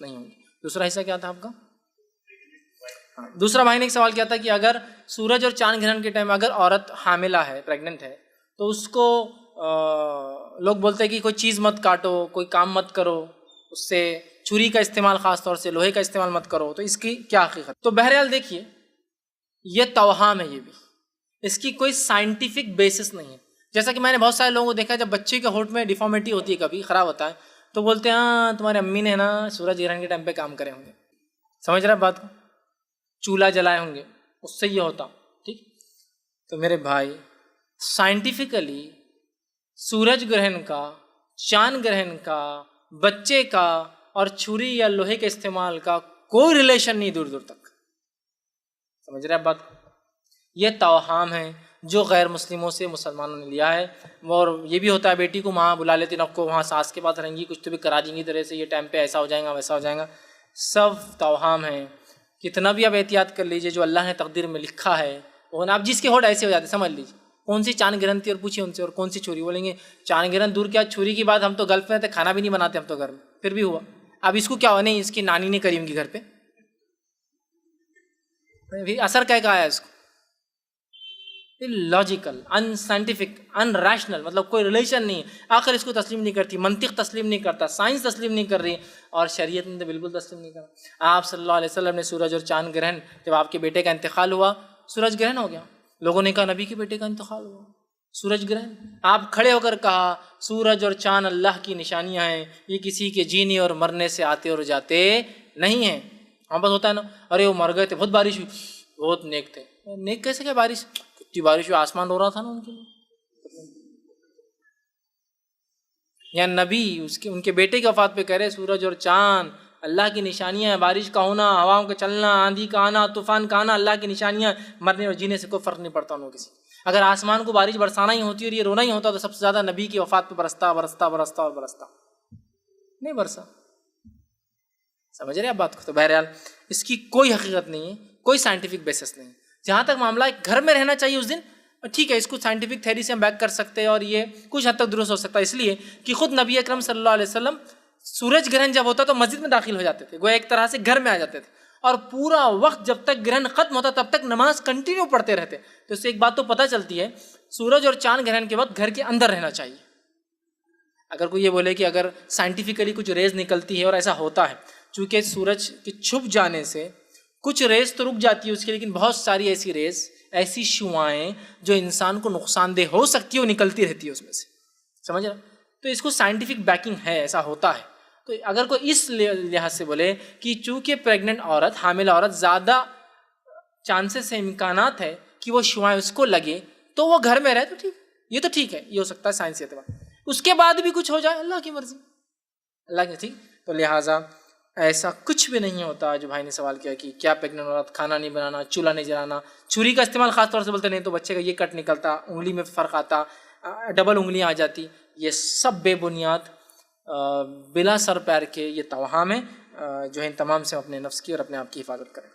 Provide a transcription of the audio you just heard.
نہیں ہوں گی۔ دوسرا حصہ کیا تھا آپ کا؟ دوسرا بھائی نے ایک سوال کیا تھا کہ اگر سورج اور چاند گرہن کے ٹائم اگر عورت حاملہ ہے، پریگننٹ ہے، تو اس کو لوگ بولتے ہیں کہ کوئی چیز مت کاٹو، کوئی کام مت کرو، اس سے چھری کا استعمال، خاص طور سے لوہے کا استعمال مت کرو، تو اس کی کیا حقیقت؟ تو بہرحال دیکھیے، یہ توہام ہے، یہ بھی اس کی کوئی سائنٹیفک بیسس نہیں ہے۔ جیسا کہ میں نے بہت سارے لوگوں کو دیکھا، جب بچے کے ہونٹ میں ڈیفارمیٹی ہوتی ہے، کبھی خراب ہوتا ہے، تو بولتے ہیں ہاں تمہاری امی نے نا سورج گرہن کے ٹائم پہ کام کرے ہوں گے۔ سمجھ رہے بات کو؟ چولہا جلائے ہوں گے، اس سے یہ ہوتا، ٹھیک؟ تو میرے بھائی، سائنٹیفکلی سورج گرہن کا، چاند گرہن کا، بچے کا اور چھری یا لوہے کے استعمال کا کوئی ریلیشن نہیں دور دور تک۔ سمجھ رہے بات کو؟ یہ توہام ہے جو غیر مسلموں سے مسلمانوں نے لیا ہے۔ اور یہ بھی ہوتا ہے، بیٹی کو وہاں بلا لیتے ہیں، کو وہاں ساس کے پاس رہیں گی، کچھ تو بھی کرا دیں گی طرح سے، یہ ٹائم پہ ایسا ہو جائے گا ویسا ہو جائے گا، سب توہام ہے۔ کتنا بھی آپ احتیاط کر لیجئے، جو اللہ نے تقدیر میں لکھا ہے وہ نا، آپ جس کے ہوٹ ایسے ہو جاتے، سمجھ لیجیے کون سی چاند گرہن تھی اور پوچھیے ان سے، اور کون سی چھری، بولیں گے چاند گرہن دور کیا، چھری کی بات، ہم تو گلف میں تھے، کھانا بھی نہیں بناتے ہم تو گھر میں، پھر بھی ہوا۔ اب اس کو کیا ہوا؟ نہیں، اس کی نانی نے کری ان کی گھر پہ، اثر کیا آیا اس کو؟ Logical, in scientific, in rational, مطلب کوئی ریلیشن نہیں ہے۔ آخر اس کو تسلیم نہیں کرتی، منطق تسلیم نہیں کرتا، سائنس تسلیم نہیں کر رہی، اور شریعت نے تو بالکل تسلیم نہیں کرا۔ آپ صلی اللہ علیہ وسلم نے سورج اور چاند گرہن، جب آپ کے بیٹے کا انتقال ہوا، سورج گرہن ہو گیا، لوگوں نے کہا نبی کے بیٹے کا انتقال ہوا، سورج گرہن، آپ کھڑے ہو کر کہا سورج اور چاند اللہ کی نشانیاں ہیں، یہ کسی کے جینے اور مرنے سے آتے اور جاتے نہیں ہیں۔ ہاں بس ہوتا ہے نا، ارے وہ مر گئے تھے، بہت بارش ہوئی، بہت نیک تھے، نیک کیسے کیا بارش؟ کتنی بارش ہوئی، آسمان رو رہا تھا نا ان کے لیے۔ یا نبی ان کے بیٹے کی وفات پہ کہہ رہے سورج اور چاند اللہ کی نشانیاں ہیں، بارش کا ہونا، ہواؤں کا چلنا، آندھی کا آنا، طوفان کا آنا اللہ کی نشانیاں، مرنے اور جینے سے کوئی فرق نہیں پڑتا انہوں کسی۔ اگر آسمان کو بارش برسانا ہی ہوتی اور یہ رونا ہی ہوتا تو سب سے زیادہ نبی کی وفات پہ برستا برستا برستا اور برستا، نہیں برسا۔ سمجھ رہے آپ بات کو؟ تو بہرحال اس کی کوئی حقیقت نہیں ہے، کوئی سائنٹیفک بیسس نہیں ہے۔ جہاں تک معاملہ گھر میں رہنا چاہیے اس دن، ٹھیک ہے، اس کو سائنٹیفک تھیوری سے ہم بیک کر سکتے ہیں، اور یہ کچھ حد تک درست ہو سکتا ہے، اس لیے کہ خود نبی اکرم صلی اللہ علیہ وسلم سورج گرہن جب ہوتا تو مسجد میں داخل ہو جاتے تھے، گویا ایک طرح سے گھر میں آ جاتے تھے، اور پورا وقت جب تک گرہن ختم ہوتا تب تک نماز کنٹینیو پڑھتے رہتے۔ تو اس سے ایک بات تو پتہ چلتی ہے، سورج اور چاند گرہن کے وقت گھر کے اندر رہنا چاہیے۔ اگر کوئی یہ بولے کہ اگر سائنٹیفکلی کچھ ریز نکلتی ہے، اور ایسا ہوتا ہے، چونکہ سورج کے چھپ جانے سے کچھ ریز تو رک جاتی ہے اس کی، لیکن بہت ساری ایسی ریز، ایسی شعاعیں جو انسان کو نقصان دہ ہو سکتی ہے، وہ نکلتی رہتی ہے اس میں سے، سمجھ رہا؟ تو اس کو سائنٹیفک بیکنگ ہے، ایسا ہوتا ہے۔ تو اگر کوئی اس لحاظ سے بولے کہ چونکہ پریگننٹ عورت، حاملہ عورت، زیادہ چانسز سے، امکانات ہے کہ وہ شعاعیں اس کو لگے، تو وہ گھر میں رہے تو ٹھیک، یہ تو ٹھیک ہے، یہ ہو سکتا ہے سائنسی اعتبار۔ اس کے بعد بھی کچھ ہو جائے، اللہ کی مرضی، اللہ کی، ٹھیک۔ تو لہٰذا ایسا کچھ بھی نہیں ہوتا۔ جو بھائی نے سوال کیا کہ کیا پریگننٹ عورت کھانا نہیں بنانا، چولہا نہیں جلانا، چھری کا استعمال خاص طور سے بولتے نہیں تو بچے کا یہ کٹ نکلتا، انگلی میں فرق آتا، ڈبل انگلیاں آ جاتی، یہ سب بے بنیاد، بلا سر پیر کے یہ توہام ہے، جو ان تمام سے اپنے نفس کی اور اپنے آپ کی حفاظت کریں۔